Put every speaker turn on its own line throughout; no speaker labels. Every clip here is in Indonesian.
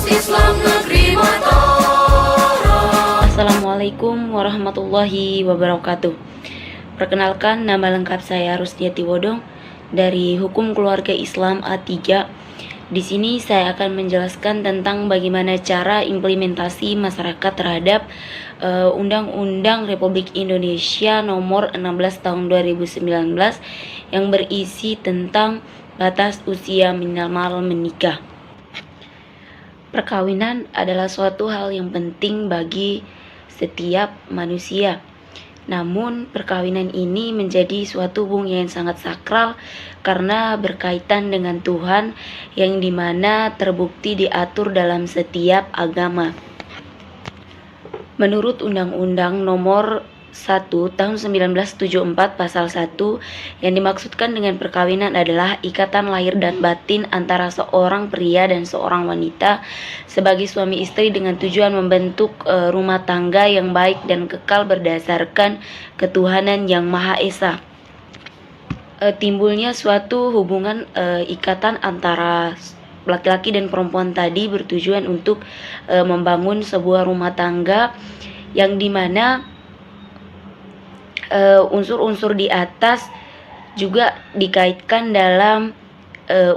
Islam Negeri Mataram.
Assalamualaikum warahmatullahi wabarakatuh. Perkenalkan, nama lengkap saya Rusdiati Wodong dari Hukum Keluarga Islam A3. Di sini saya akan menjelaskan tentang bagaimana cara implementasi masyarakat terhadap Undang-Undang Republik Indonesia Nomor 16 Tahun 2019 yang berisi tentang batas usia minimal menikah. Perkawinan adalah suatu hal yang penting bagi setiap manusia. Namun, perkawinan ini menjadi suatu hubungan yang sangat sakral karena berkaitan dengan Tuhan yang dimana terbukti diatur dalam setiap agama. Menurut Undang-Undang Nomor 1 Tahun 1974 Pasal 1, yang dimaksudkan dengan perkawinan adalah ikatan lahir dan batin antara seorang pria dan seorang wanita sebagai suami istri dengan tujuan membentuk rumah tangga yang baik dan kekal berdasarkan ketuhanan yang Maha Esa. Timbulnya suatu hubungan ikatan antara laki-laki dan perempuan tadi bertujuan untuk membangun sebuah rumah tangga yang dimana unsur-unsur di atas juga dikaitkan dalam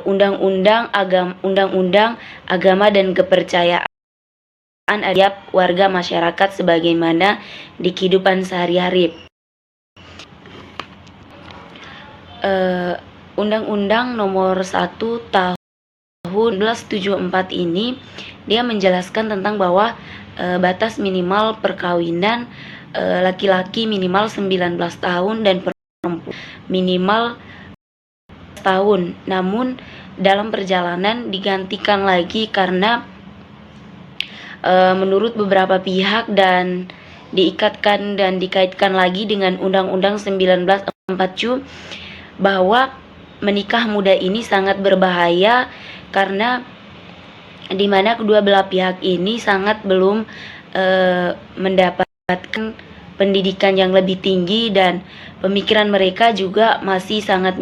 undang-undang agama dan kepercayaan setiap warga masyarakat sebagaimana di kehidupan sehari-hari. Undang-Undang Nomor 1 Tahun 1974 ini dia menjelaskan tentang bahwa batas minimal perkawinan laki-laki minimal 19 tahun dan perempuan minimal tahun. Namun dalam perjalanan digantikan lagi karena menurut beberapa pihak dan dikaitkan lagi dengan Undang-Undang 1944 bahwa menikah muda ini sangat berbahaya karena di mana kedua belah pihak ini sangat belum mendapatkan pendidikan yang lebih tinggi dan pemikiran mereka juga masih sangat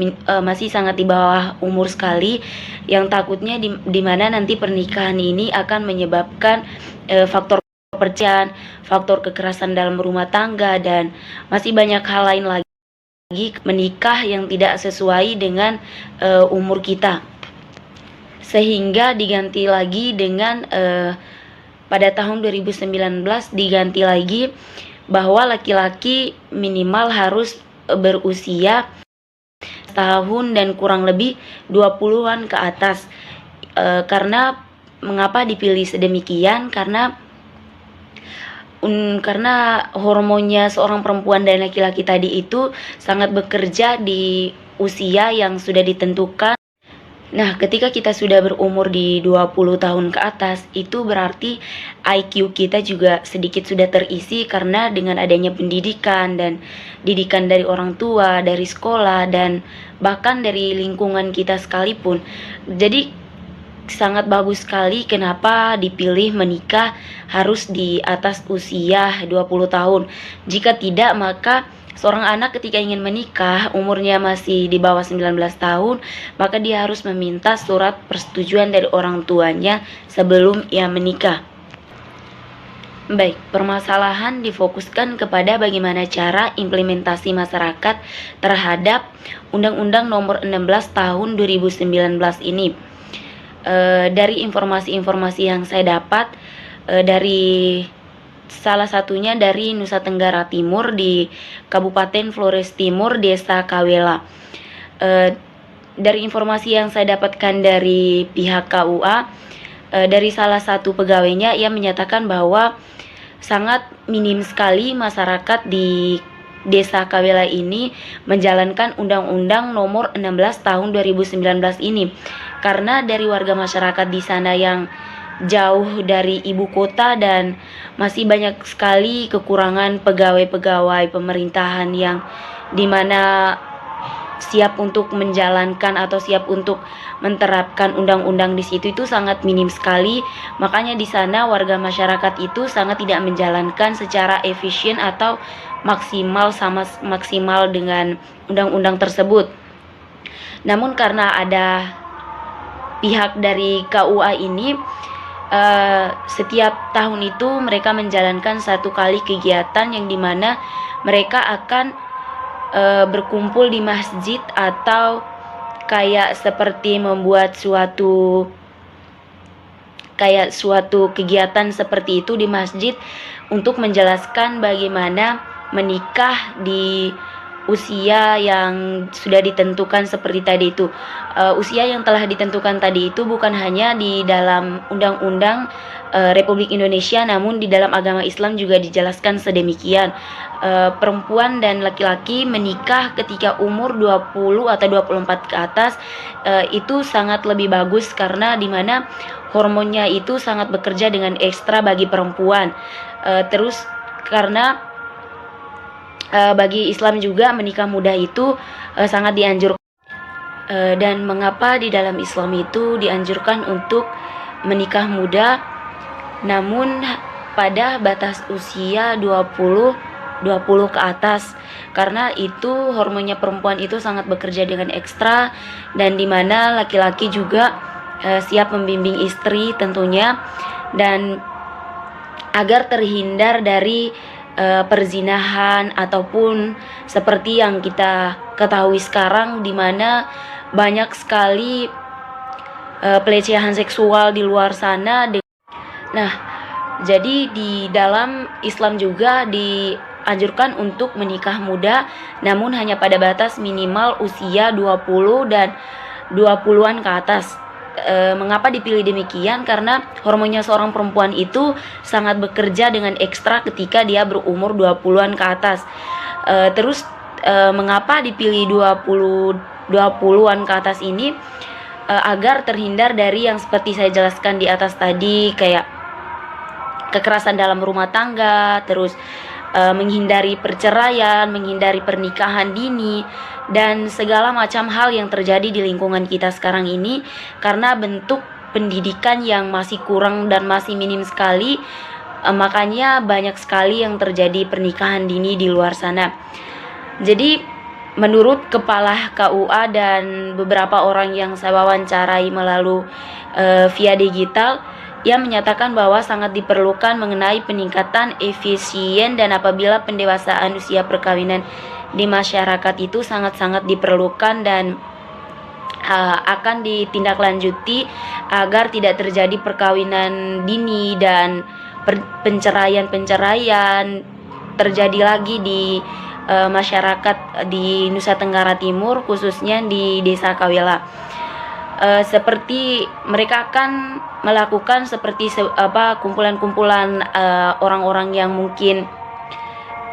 di bawah umur sekali, yang takutnya di mana nanti pernikahan ini akan menyebabkan faktor perceraian, faktor kekerasan dalam rumah tangga, dan masih banyak hal lain lagi menikah yang tidak sesuai dengan umur kita, sehingga diganti lagi dengan pada tahun 2019 diganti lagi bahwa laki-laki minimal harus berusia tahun dan kurang lebih 20-an ke atas. Karena mengapa dipilih sedemikian? Karena hormonnya seorang perempuan dan laki-laki tadi itu sangat bekerja di usia yang sudah ditentukan. Nah, ketika kita sudah berumur di 20 tahun ke atas, itu berarti IQ kita juga sedikit sudah terisi karena dengan adanya pendidikan dan didikan dari orang tua, dari sekolah, dan bahkan dari lingkungan kita sekalipun. Jadi sangat bagus sekali kenapa dipilih menikah harus di atas usia 20 tahun. Jika tidak, maka seorang anak ketika ingin menikah umurnya masih di bawah 19 tahun, maka dia harus meminta surat persetujuan dari orang tuanya sebelum ia menikah. Baik, permasalahan difokuskan kepada bagaimana cara implementasi masyarakat terhadap Undang-Undang Nomor 16 Tahun 2019 ini. Dari informasi-informasi yang saya dapat dari salah satunya dari Nusa Tenggara Timur di Kabupaten Flores Timur, Desa Kawela. Dari informasi yang saya dapatkan dari pihak KUA, dari salah satu pegawainya, ia menyatakan bahwa sangat minim sekali masyarakat di Desa Kawela ini menjalankan Undang-Undang Nomor 16 Tahun 2019 ini, karena dari warga masyarakat di sana yang jauh dari ibu kota dan masih banyak sekali kekurangan pegawai-pegawai pemerintahan yang dimana siap untuk menjalankan atau siap untuk menerapkan undang-undang di situ itu sangat minim sekali. Makanya di sana warga masyarakat itu sangat tidak menjalankan secara efisien atau maksimal dengan undang-undang tersebut. Namun karena ada pihak dari KUA ini setiap tahun itu mereka menjalankan satu kali kegiatan yang dimana mereka akan berkumpul di masjid atau kayak seperti membuat suatu kegiatan seperti itu di masjid untuk menjelaskan bagaimana menikah di usia yang sudah ditentukan seperti tadi itu. Usia yang telah ditentukan tadi itu bukan hanya di dalam Undang-Undang Republik Indonesia, namun di dalam agama Islam juga dijelaskan sedemikian. Perempuan dan laki-laki menikah ketika umur 20 atau 24 ke atas itu sangat lebih bagus karena dimana hormonnya itu sangat bekerja dengan ekstra bagi perempuan. Terus karena bagi Islam juga menikah muda itu sangat dianjurkan. Dan mengapa di dalam Islam itu dianjurkan untuk menikah muda, namun pada batas usia 20 ke atas, karena itu hormonnya perempuan itu sangat bekerja dengan ekstra, dan dimana laki-laki juga siap membimbing istri tentunya, dan agar terhindar dari perzinahan ataupun seperti yang kita ketahui sekarang, di mana banyak sekali pelecehan seksual di luar sana. Nah, jadi di dalam Islam juga dianjurkan untuk menikah muda, namun hanya pada batas minimal usia 20 dan 20-an ke atas. Mengapa dipilih demikian? Karena hormonnya seorang perempuan itu sangat bekerja dengan ekstra ketika dia berumur 20-an ke atas. Terus mengapa dipilih 20-an ke atas ini? Agar terhindar dari yang seperti saya jelaskan di atas tadi, kayak kekerasan dalam rumah tangga, terus menghindari perceraian, menghindari pernikahan dini, dan segala macam hal yang terjadi di lingkungan kita sekarang ini, karena bentuk pendidikan yang masih kurang dan masih minim sekali, makanya banyak sekali yang terjadi pernikahan dini di luar sana. Jadi menurut Kepala KUA dan beberapa orang yang saya wawancarai melalui via digital, ia menyatakan bahwa sangat diperlukan mengenai peningkatan efisien, dan apabila pendewasaan usia perkawinan di masyarakat itu sangat-sangat diperlukan dan akan ditindaklanjuti agar tidak terjadi perkawinan dini dan penceraian terjadi lagi di masyarakat di Nusa Tenggara Timur, khususnya di Desa Kawela. Seperti mereka akan melakukan seperti kumpulan-kumpulan orang-orang yang mungkin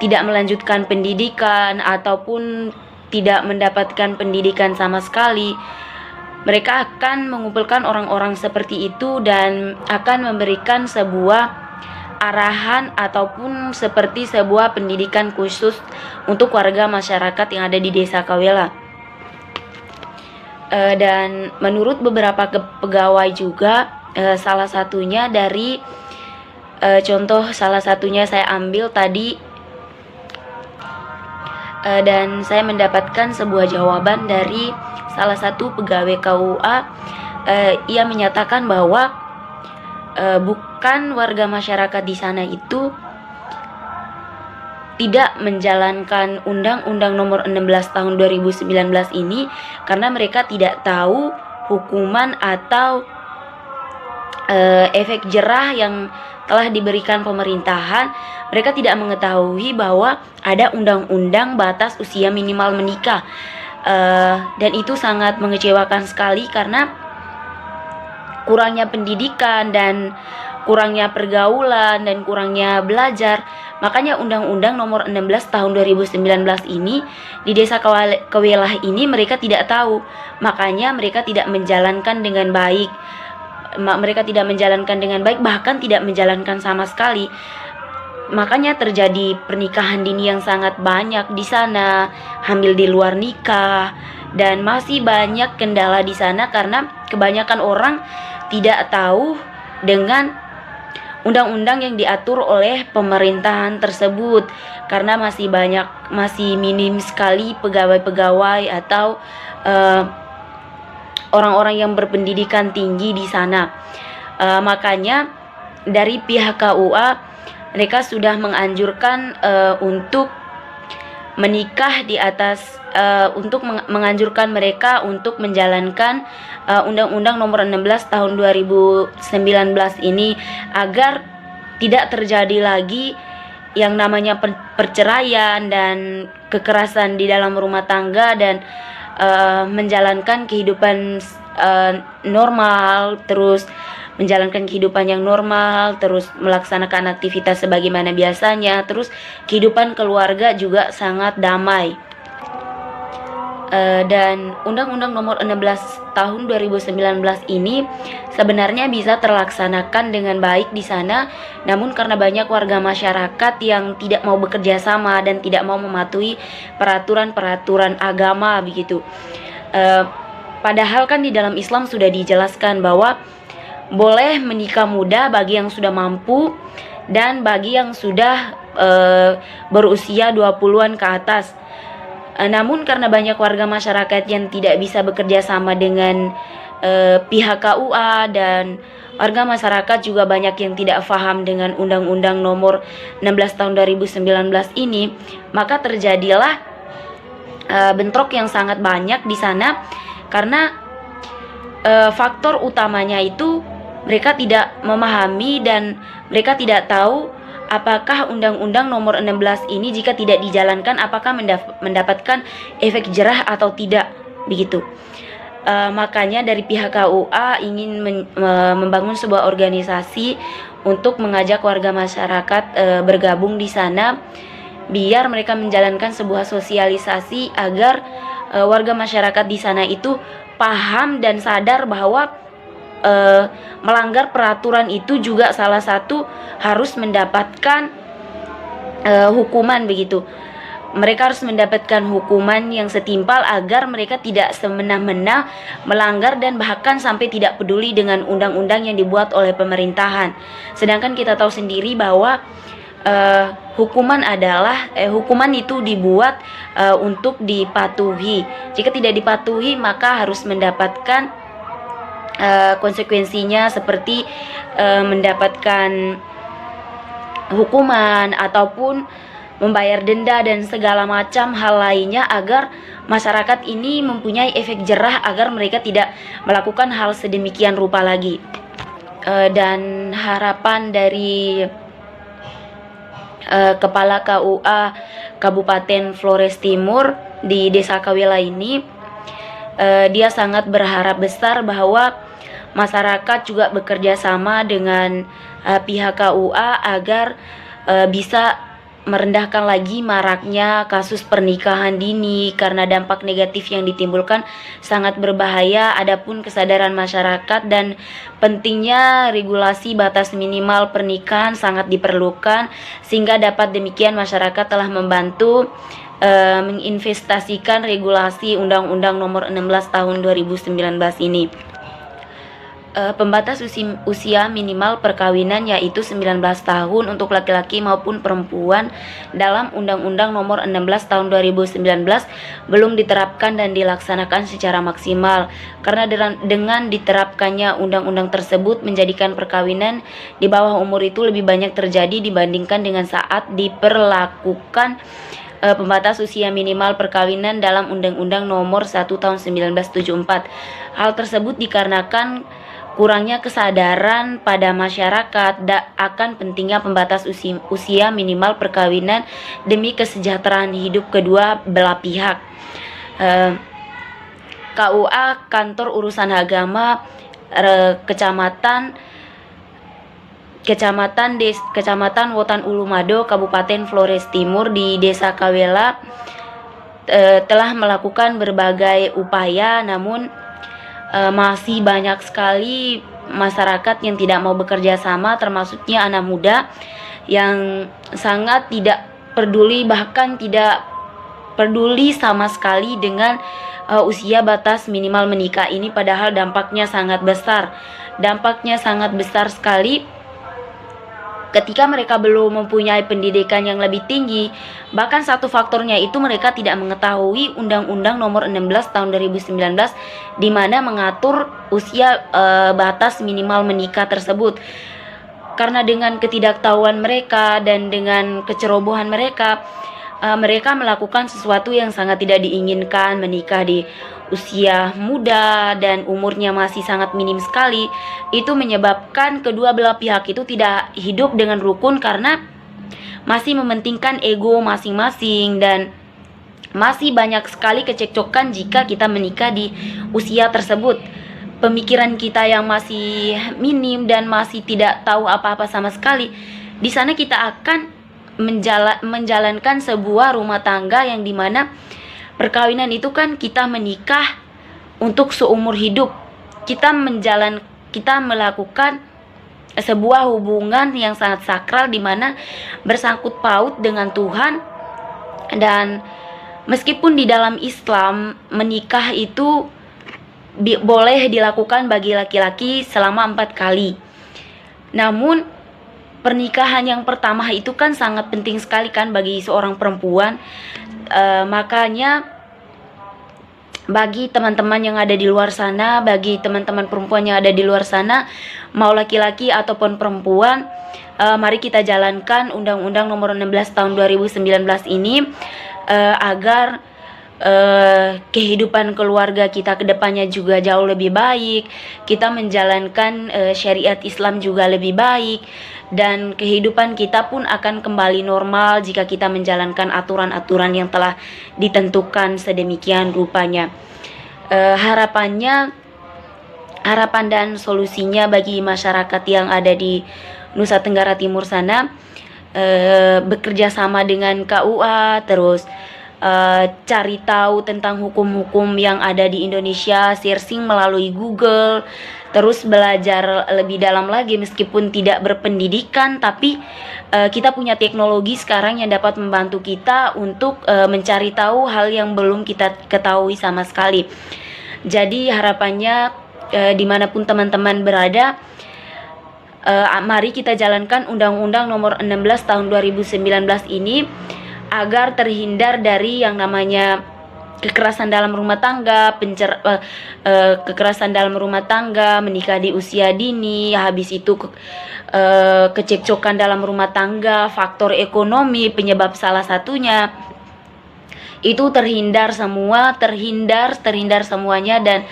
tidak melanjutkan pendidikan ataupun tidak mendapatkan pendidikan sama sekali. Mereka akan mengumpulkan orang-orang seperti itu dan akan memberikan sebuah arahan ataupun seperti sebuah pendidikan khusus untuk warga masyarakat yang ada di Desa Kawela. Dan menurut beberapa pegawai juga, salah satunya dari salah satunya saya ambil tadi, dan saya mendapatkan sebuah jawaban dari salah satu pegawai KUA. Ia menyatakan bahwa bukan warga masyarakat di sana itu tidak menjalankan Undang-Undang Nomor 16 Tahun 2019 ini karena mereka tidak tahu hukuman atau efek jerah yang telah diberikan pemerintahan. Mereka tidak mengetahui bahwa ada undang-undang batas usia minimal menikah, dan itu sangat mengecewakan sekali karena kurangnya pendidikan dan kurangnya pergaulan dan kurangnya belajar. Makanya Undang-Undang Nomor 16 Tahun 2019 ini di Desa Kawelah ini mereka tidak tahu. Makanya mereka tidak menjalankan dengan baik. Mereka tidak menjalankan dengan baik, bahkan tidak menjalankan sama sekali. Makanya terjadi pernikahan dini yang sangat banyak di sana, hamil di luar nikah, dan masih banyak kendala di sana karena kebanyakan orang tidak tahu dengan undang-undang yang diatur oleh pemerintahan tersebut, karena masih minim sekali pegawai-pegawai atau orang-orang yang berpendidikan tinggi di sana. Makanya dari pihak KUA mereka sudah menganjurkan untuk menikah di atas untuk menganjurkan mereka untuk menjalankan Undang-Undang Nomor 16 Tahun 2019 ini agar tidak terjadi lagi yang namanya perceraian dan kekerasan di dalam rumah tangga, dan menjalankan kehidupan normal, terus menjalankan kehidupan yang normal, terus melaksanakan aktivitas sebagaimana biasanya, terus kehidupan keluarga juga sangat damai. Dan Undang-Undang Nomor 16 Tahun 2019 ini sebenarnya bisa terlaksanakan dengan baik di sana, namun karena banyak warga masyarakat yang tidak mau bekerja sama dan tidak mau mematuhi peraturan-peraturan agama begitu. Padahal kan di dalam Islam sudah dijelaskan bahwa boleh menikah muda bagi yang sudah mampu dan bagi yang sudah berusia 20-an ke atas. Namun karena banyak warga masyarakat yang tidak bisa bekerja sama dengan pihak KUA, dan warga masyarakat juga banyak yang tidak paham dengan Undang-Undang Nomor 16 Tahun 2019 ini, maka terjadilah bentrok yang sangat banyak di sana karena faktor utamanya itu mereka tidak memahami dan mereka tidak tahu apakah Undang-Undang Nomor 16 ini jika tidak dijalankan apakah mendapatkan efek jerah atau tidak begitu. Makanya dari pihak KUA ingin membangun sebuah organisasi untuk mengajak warga masyarakat bergabung di sana, biar mereka menjalankan sebuah sosialisasi agar warga masyarakat di sana itu paham dan sadar bahwa melanggar peraturan itu juga salah satu harus mendapatkan hukuman begitu. Mereka harus mendapatkan hukuman yang setimpal agar mereka tidak semena-mena melanggar dan bahkan sampai tidak peduli dengan undang-undang yang dibuat oleh pemerintahan. Sedangkan kita tahu sendiri bahwa hukuman itu dibuat untuk dipatuhi. Jika tidak dipatuhi maka harus mendapatkan konsekuensinya seperti mendapatkan hukuman ataupun membayar denda dan segala macam hal lainnya, agar masyarakat ini mempunyai efek jerah agar mereka tidak melakukan hal sedemikian rupa lagi. Dan harapan dari Kepala KUA Kabupaten Flores Timur di Desa Kawela ini, dia sangat berharap besar bahwa masyarakat juga bekerja sama dengan pihak KUA agar bisa merendahkan lagi maraknya kasus pernikahan dini, karena dampak negatif yang ditimbulkan sangat berbahaya. Adapun kesadaran masyarakat dan pentingnya regulasi batas minimal pernikahan sangat diperlukan, sehingga dapat demikian masyarakat telah membantu menginvestasikan regulasi Undang-Undang Nomor 16 Tahun 2019 ini. Pembatas usia minimal perkawinan yaitu 19 tahun untuk laki-laki maupun perempuan dalam Undang-Undang Nomor 16 Tahun 2019 belum diterapkan dan dilaksanakan secara maksimal, karena dengan diterapkannya undang-undang tersebut menjadikan perkawinan di bawah umur itu lebih banyak terjadi dibandingkan dengan saat diperlakukan pembatas usia minimal perkawinan dalam Undang-Undang Nomor 1 Tahun 1974. Hal tersebut dikarenakan kurangnya kesadaran pada masyarakat akan pentingnya pembatas usia minimal perkawinan demi kesejahteraan hidup kedua belah pihak. KUA Kantor Urusan Agama Kecamatan Wotan Ulumado Kabupaten Flores Timur di Desa Kawela telah melakukan berbagai upaya, namun masih banyak sekali masyarakat yang tidak mau bekerja sama, termasuknya anak muda yang sangat tidak peduli, bahkan tidak peduli sama sekali dengan usia batas minimal menikah ini, padahal dampaknya sangat besar sekali ketika mereka belum mempunyai pendidikan yang lebih tinggi. Bahkan satu faktornya itu mereka tidak mengetahui Undang-Undang Nomor 16 Tahun 2019 di mana mengatur usia batas minimal menikah tersebut. Karena dengan ketidaktahuan mereka dan dengan kecerobohan mereka, mereka melakukan sesuatu yang sangat tidak diinginkan, menikah di usia muda dan umurnya masih sangat minim sekali. Itu menyebabkan kedua belah pihak itu tidak hidup dengan rukun karena masih mementingkan ego masing-masing dan masih banyak sekali kecekcokan jika kita menikah di usia tersebut. Pemikiran kita yang masih minim dan masih tidak tahu apa-apa sama sekali, di sana kita akan menjalankan sebuah rumah tangga yang dimana perkawinan itu kan kita menikah untuk seumur hidup. Kita melakukan sebuah hubungan yang sangat sakral di mana bersangkut paut dengan Tuhan. Dan meskipun di dalam Islam menikah itu boleh dilakukan bagi laki-laki selama 4 kali. Namun pernikahan yang pertama itu kan sangat penting sekali kan bagi seorang perempuan. Makanya bagi teman-teman yang ada di luar sana, bagi teman-teman perempuan yang ada di luar sana, mau laki-laki ataupun perempuan, mari kita jalankan Undang-Undang Nomor 16 Tahun 2019 ini agar kehidupan keluarga kita kedepannya juga jauh lebih baik, kita menjalankan syariat Islam juga lebih baik, dan kehidupan kita pun akan kembali normal jika kita menjalankan aturan-aturan yang telah ditentukan sedemikian rupanya. Harapan dan solusinya bagi masyarakat yang ada di Nusa Tenggara Timur sana, bekerja sama dengan KUA, terus cari tahu tentang hukum-hukum yang ada di Indonesia, searching melalui Google, terus belajar lebih dalam lagi meskipun tidak berpendidikan, tapi kita punya teknologi sekarang yang dapat membantu kita untuk mencari tahu hal yang belum kita ketahui sama sekali. Jadi harapannya dimanapun teman-teman berada, mari kita jalankan Undang-Undang Nomor 16 Tahun 2019 ini agar terhindar dari yang namanya kekerasan dalam rumah tangga, kekerasan dalam rumah tangga, menikah di usia dini, habis itu kecekcokan dalam rumah tangga, faktor ekonomi penyebab salah satunya. Itu terhindar semuanya, dan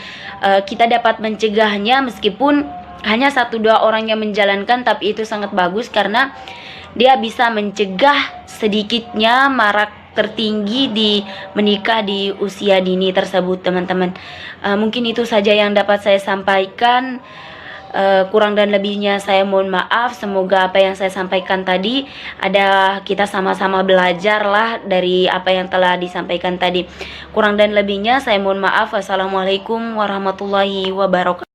kita dapat mencegahnya meskipun hanya 1-2 orang yang menjalankan, tapi itu sangat bagus karena dia bisa mencegah sedikitnya marak tertinggi di menikah di usia dini tersebut, teman-teman. Mungkin itu saja yang dapat saya sampaikan. Kurang dan lebihnya saya mohon maaf. Semoga apa yang saya sampaikan tadi kita sama-sama belajar lah dari apa yang telah disampaikan tadi. Kurang dan lebihnya saya mohon maaf. Wassalamualaikum warahmatullahi wabarakatuh.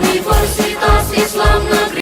Universitas Islam Negeri